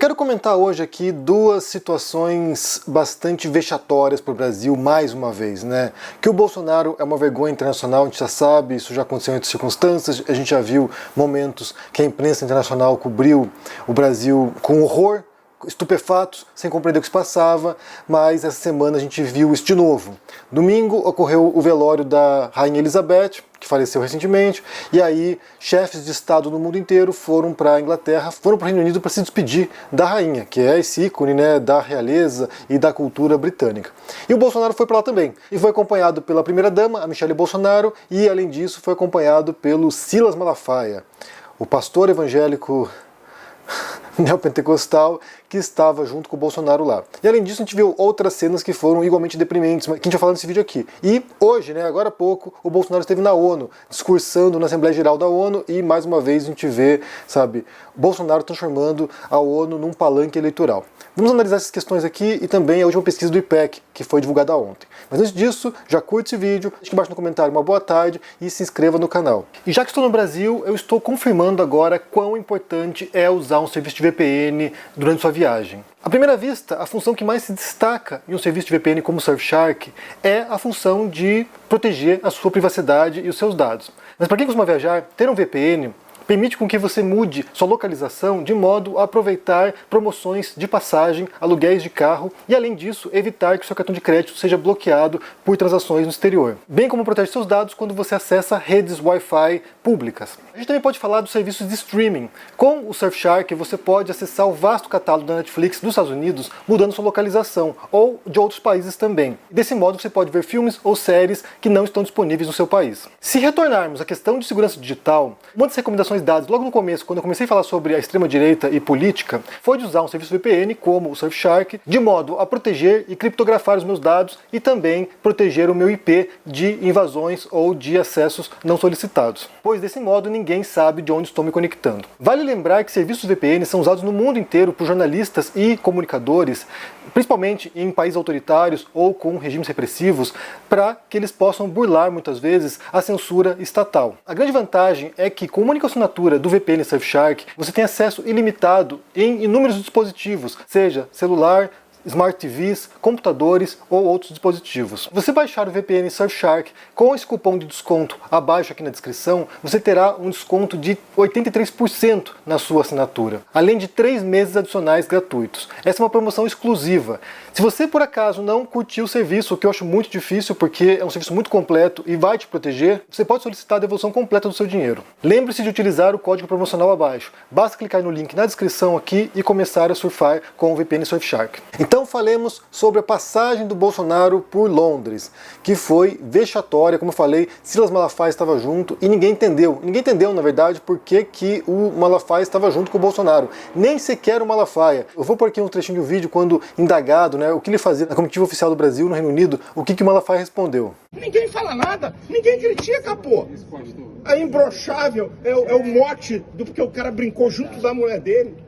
quero comentar hoje aqui duas situações bastante vexatórias para o Brasil, mais uma vez, né? Que o Bolsonaro é uma vergonha internacional, a gente já sabe, isso já aconteceu em outras circunstâncias, a gente já viu momentos que a imprensa internacional cobriu o Brasil com horror, estupefatos, sem compreender o que se passava, mas essa semana a gente viu isso de novo. Domingo ocorreu o velório da Rainha Elizabeth, que faleceu recentemente, e aí chefes de Estado no mundo inteiro foram para a Inglaterra, foram para o Reino Unido para se despedir da rainha, que é esse ícone, né, da realeza e da cultura britânica. E o Bolsonaro foi para lá também, e foi acompanhado pela primeira-dama, a Michelle Bolsonaro, e além disso foi acompanhado pelo Silas Malafaia, o pastor evangélico neopentecostal que estava junto com o Bolsonaro lá. E além disso a gente viu outras cenas que foram igualmente deprimentes, que a gente vai falar nesse vídeo aqui. E hoje, né, agora há pouco, o Bolsonaro esteve na ONU, discursando na Assembleia Geral da ONU, e mais uma vez a gente vê, sabe, Bolsonaro transformando a ONU num palanque eleitoral. Vamos analisar essas questões aqui e também a última pesquisa do IPEC, que foi divulgada ontem. Mas antes disso, já curte esse vídeo, deixa aqui embaixo no comentário uma boa tarde e se inscreva no canal. E já que estou no Brasil, eu estou confirmando agora quão importante é usar um serviço de VPN durante sua viagem. À primeira vista, a função que mais se destaca em um serviço de VPN como o Surfshark é a função de proteger a sua privacidade e os seus dados. Mas para quem costuma viajar, ter um VPN permite com que você mude sua localização de modo a aproveitar promoções de passagem, aluguéis de carro e, além disso, evitar que seu cartão de crédito seja bloqueado por transações no exterior. Bem como protege seus dados quando você acessa redes Wi-Fi públicas. A gente também pode falar dos serviços de streaming. Com o Surfshark você pode acessar o vasto catálogo da Netflix dos Estados Unidos mudando sua localização, ou de outros países também. Desse modo você pode ver filmes ou séries que não estão disponíveis no seu país. Se retornarmos à questão de segurança digital, uma das recomendações dadas logo no começo, quando eu comecei a falar sobre a extrema-direita e política, foi de usar um serviço VPN como o Surfshark, de modo a proteger e criptografar os meus dados e também proteger o meu IP de invasões ou de acessos não solicitados. Pois desse modo ninguém sabe de onde estou me conectando. Vale lembrar que serviços VPN são usados no mundo inteiro por jornalistas e comunicadores, principalmente em países autoritários ou com regimes repressivos, para que eles possam burlar muitas vezes a censura estatal. A grande vantagem é que com uma única assinatura do VPN Surfshark, você tem acesso ilimitado em inúmeros dispositivos, seja celular, Smart TVs, computadores ou outros dispositivos. Você baixar o VPN Surfshark com esse cupom de desconto abaixo aqui na descrição, você terá um desconto de 83% na sua assinatura, além de 3 meses adicionais gratuitos. Essa é uma promoção exclusiva. Se você por acaso não curtiu o serviço, o que eu acho muito difícil porque é um serviço muito completo e vai te proteger, você pode solicitar a devolução completa do seu dinheiro. Lembre-se de utilizar o código promocional abaixo. Basta clicar no link na descrição aqui e começar a surfar com o VPN Surfshark. Então falemos sobre a passagem do Bolsonaro por Londres, que foi vexatória, como eu falei, Silas Malafaia estava junto e ninguém entendeu. Ninguém entendeu, na verdade, por que o Malafaia estava junto com o Bolsonaro. Nem sequer o Malafaia. Eu vou pôr aqui um trechinho do vídeo quando indagado, né, o que ele fazia na comitiva oficial do Brasil no Reino Unido, o que o Malafaia respondeu. Ninguém fala nada, ninguém critica, pô. É imbrochável, é o mote do porque o cara brincou junto da mulher dele.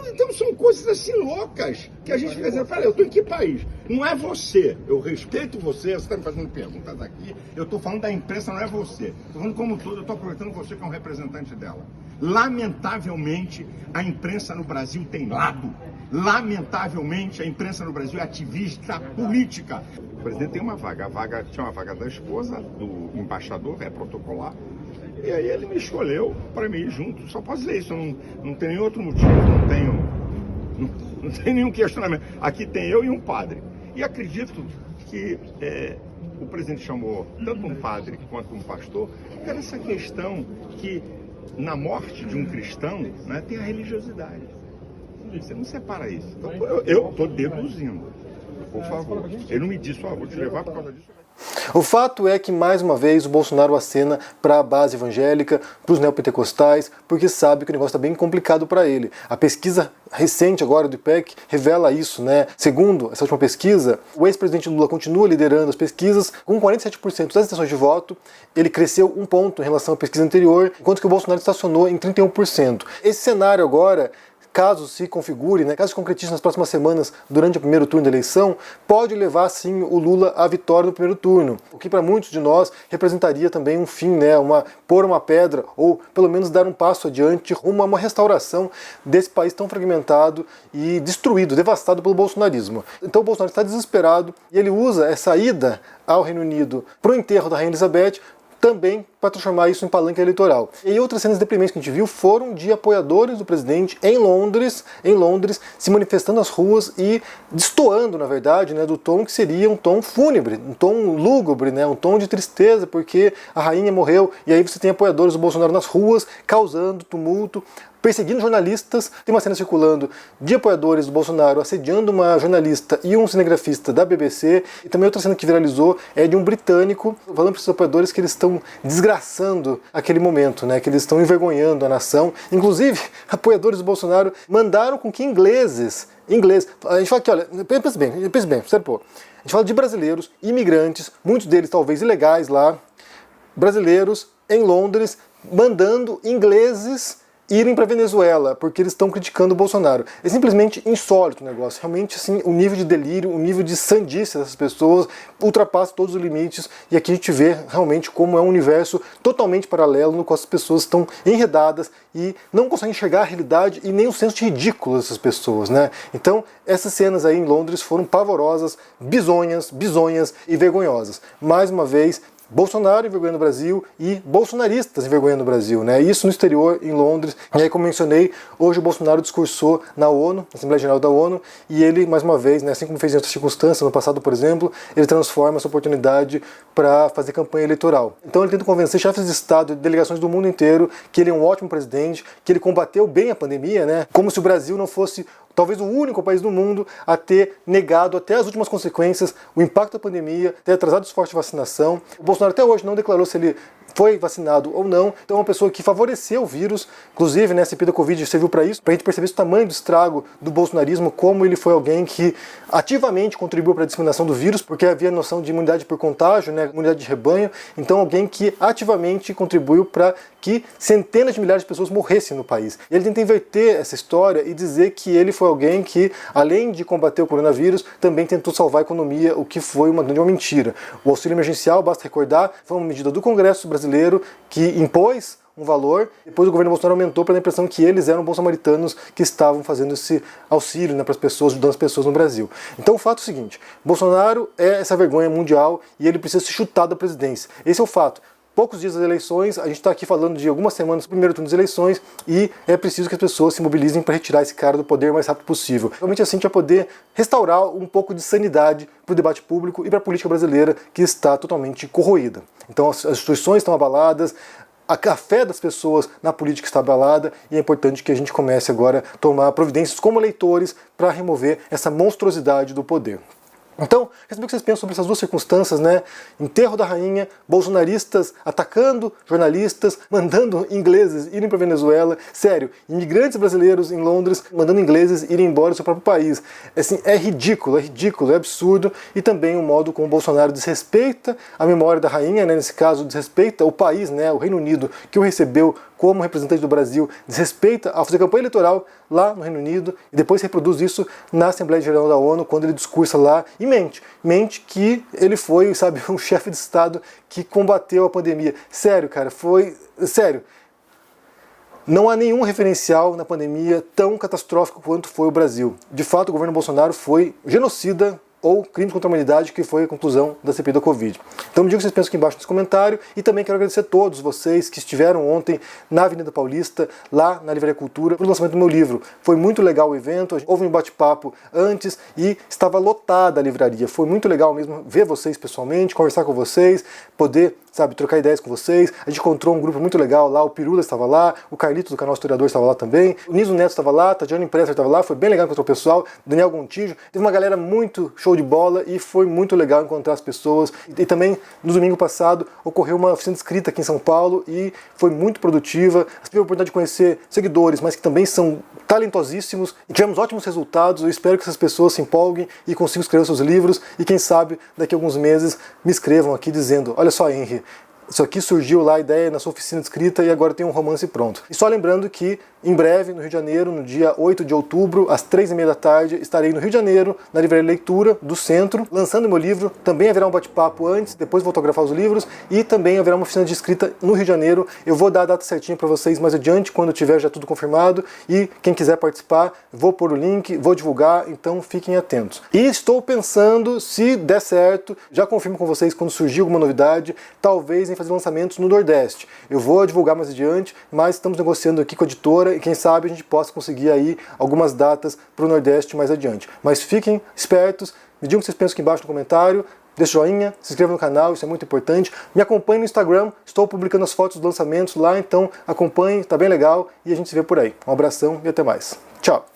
Então são coisas assim loucas que a gente fica dizendo, eu estou em que país? Não é você, eu respeito você está me fazendo perguntas aqui, eu estou falando da imprensa, não é você. Estou falando como todo, eu estou aproveitando você que é um representante dela. Lamentavelmente, a imprensa no Brasil tem lado. Lamentavelmente, a imprensa no Brasil é ativista política. O presidente tem uma vaga, tinha uma vaga da esposa, do embaixador, é protocolar. E aí ele me escolheu para mim ir junto. Só posso dizer isso, não tem nenhum outro motivo, não tem nenhum questionamento. Aqui tem eu e um padre. E acredito que o presidente chamou tanto um padre quanto um pastor, porque era essa questão que na morte de um cristão, né, tem a religiosidade. Você não separa isso. Então eu estou deduzindo, por favor. Ele não me disse, vou te levar por causa disso. O fato é que, mais uma vez, o Bolsonaro acena para a base evangélica, para os neopentecostais, porque sabe que o negócio está bem complicado para ele. A pesquisa recente agora do IPEC revela isso, né? Segundo essa última pesquisa, o ex-presidente Lula continua liderando as pesquisas com 47% das intenções de voto. Ele cresceu 1 ponto em relação à pesquisa anterior, enquanto que o Bolsonaro estacionou em 31%. Esse cenário agora caso se configure, né, caso se concretize nas próximas semanas durante o primeiro turno da eleição, pode levar sim o Lula à vitória no primeiro turno, o que para muitos de nós representaria também um fim, né, pôr uma pedra ou pelo menos dar um passo adiante rumo a uma restauração desse país tão fragmentado e destruído, devastado pelo bolsonarismo. Então o Bolsonaro está desesperado e ele usa essa ida ao Reino Unido para o enterro da Rainha Elizabeth também para transformar isso em palanque eleitoral. E outras cenas deprimentes que a gente viu foram de apoiadores do presidente em Londres, se manifestando nas ruas e destoando, na verdade, né, do tom que seria um tom fúnebre, um tom lúgubre, né, um tom de tristeza, porque a rainha morreu, e aí você tem apoiadores do Bolsonaro nas ruas, causando tumulto, perseguindo jornalistas. Tem uma cena circulando de apoiadores do Bolsonaro assediando uma jornalista e um cinegrafista da BBC. E também outra cena que viralizou é de um britânico falando para os apoiadores que eles estão desgraçando aquele momento, né? Que eles estão envergonhando a nação. Inclusive, apoiadores do Bolsonaro mandaram com que ingleses, a gente fala aqui, olha, pense bem, sério, pô. A gente fala de brasileiros, imigrantes, muitos deles talvez ilegais lá, brasileiros em Londres, mandando ingleses irem para Venezuela, porque eles estão criticando o Bolsonaro. É simplesmente insólito o negócio. Realmente, assim, o nível de delírio, o nível de sandice dessas pessoas ultrapassa todos os limites, e aqui a gente vê realmente como é um universo totalmente paralelo, no qual as pessoas estão enredadas e não conseguem enxergar a realidade e nem o senso de ridículo dessas pessoas, né? Então, essas cenas aí em Londres foram pavorosas, bizonhas e vergonhosas. Mais uma vez, Bolsonaro envergonhando o Brasil e bolsonaristas envergonhando o Brasil, né? Isso no exterior, em Londres. E aí, como mencionei, hoje o Bolsonaro discursou na ONU, na Assembleia Geral da ONU, e ele, mais uma vez, né, assim como fez em outras circunstâncias, no passado, por exemplo, ele transforma essa oportunidade para fazer campanha eleitoral. Então ele tenta convencer chefes de Estado e delegações do mundo inteiro que ele é um ótimo presidente, que ele combateu bem a pandemia, né? Como se o Brasil não fosse talvez o único país do mundo a ter negado até as últimas consequências o impacto da pandemia, ter atrasado o esforço de vacinação. O Bolsonaro até hoje não declarou se ele foi vacinado ou não. Então é uma pessoa que favoreceu o vírus, inclusive, né, a CPI da Covid serviu para isso, para a gente perceber o tamanho do estrago do bolsonarismo, como ele foi alguém que ativamente contribuiu para a disseminação do vírus, porque havia noção de imunidade por contágio, né, imunidade de rebanho, então alguém que ativamente contribuiu para que centenas de milhares de pessoas morressem no país. Ele tenta inverter essa história e dizer que ele foi alguém que, além de combater o coronavírus, também tentou salvar a economia, o que foi uma grande mentira. O auxílio emergencial, basta recordar, foi uma medida do Congresso brasileiro que impôs um valor, depois o governo Bolsonaro aumentou para dar a impressão que eles eram bons samaritanos que estavam fazendo esse auxílio, né, para as pessoas, ajudando as pessoas no Brasil. Então o fato é o seguinte, Bolsonaro é essa vergonha mundial e ele precisa se chutar da presidência. Esse é o fato. Poucos dias das eleições, a gente está aqui falando de algumas semanas do primeiro turno das eleições e é preciso que as pessoas se mobilizem para retirar esse cara do poder o mais rápido possível. Realmente assim a gente vai poder restaurar um pouco de sanidade para o debate público e para a política brasileira que está totalmente corroída. Então as instituições estão abaladas, a fé das pessoas na política está abalada e é importante que a gente comece agora a tomar providências como eleitores para remover essa monstruosidade do poder. Então, quer saber o que vocês pensam sobre essas duas circunstâncias, né? Enterro da rainha, bolsonaristas atacando jornalistas, mandando ingleses irem para Venezuela. Sério, imigrantes brasileiros em Londres mandando ingleses irem embora do seu próprio país. Assim, é ridículo, é absurdo. E também o modo como o Bolsonaro desrespeita a memória da rainha, né? Nesse caso, desrespeita o país, né? O Reino Unido, que o recebeu como representante do Brasil, desrespeita ao fazer campanha eleitoral lá no Reino Unido e depois reproduz isso na Assembleia Geral da ONU quando ele discursa lá e mente que ele foi, sabe, um chefe de Estado que combateu a pandemia. Sério, cara, sério. Não há nenhum referencial na pandemia tão catastrófico quanto foi o Brasil. De fato, o governo Bolsonaro foi genocida ou crimes contra a humanidade, que foi a conclusão da CPI da Covid. Então me diga o que vocês pensam aqui embaixo nesse comentário e também quero agradecer a todos vocês que estiveram ontem na Avenida Paulista, lá na Livraria Cultura, para o lançamento do meu livro. Foi muito legal o evento, houve um bate-papo antes e estava lotada a livraria. Foi muito legal mesmo ver vocês pessoalmente, conversar com vocês, poder, sabe, trocar ideias com vocês. A gente encontrou um grupo muito legal lá, o Pirula estava lá, o Carlito do canal Historiador estava lá também, o Niso Neto estava lá, a Tatiana Impressa estava lá, foi bem legal encontrar o pessoal, Daniel Gontijo, teve uma galera muito show de bola e foi muito legal encontrar as pessoas. E também no domingo passado ocorreu uma oficina de escrita aqui em São Paulo e foi muito produtiva. Tive a oportunidade de conhecer seguidores, mas que também são talentosíssimos e tivemos ótimos resultados. Eu espero que essas pessoas se empolguem e consigam escrever seus livros e quem sabe daqui a alguns meses me escrevam aqui dizendo: olha só, Henry, Isso aqui surgiu lá, a ideia na sua oficina de escrita, e agora tem um romance pronto. E só lembrando que, em breve, no Rio de Janeiro, no dia 8 de outubro, às 3h30 da tarde, estarei no Rio de Janeiro, na Livraria Leitura, do Centro, lançando meu livro. Também haverá um bate-papo antes, depois vou autografar os livros, e também haverá uma oficina de escrita no Rio de Janeiro. Eu vou dar a data certinha para vocês mais adiante, quando tiver já tudo confirmado, e quem quiser participar, vou pôr o link, vou divulgar, então fiquem atentos. E estou pensando, se der certo, já confirmo com vocês quando surgir alguma novidade, talvez em fazer lançamentos no Nordeste. Eu vou divulgar mais adiante, mas estamos negociando aqui com a editora e quem sabe a gente possa conseguir aí algumas datas para o Nordeste mais adiante. Mas fiquem espertos, me digam o que vocês pensam aqui embaixo no comentário, deixa o joinha, se inscreva no canal, isso é muito importante. Me acompanhe no Instagram, estou publicando as fotos dos lançamentos lá, então acompanhe, tá bem legal e a gente se vê por aí. Um abração e até mais. Tchau!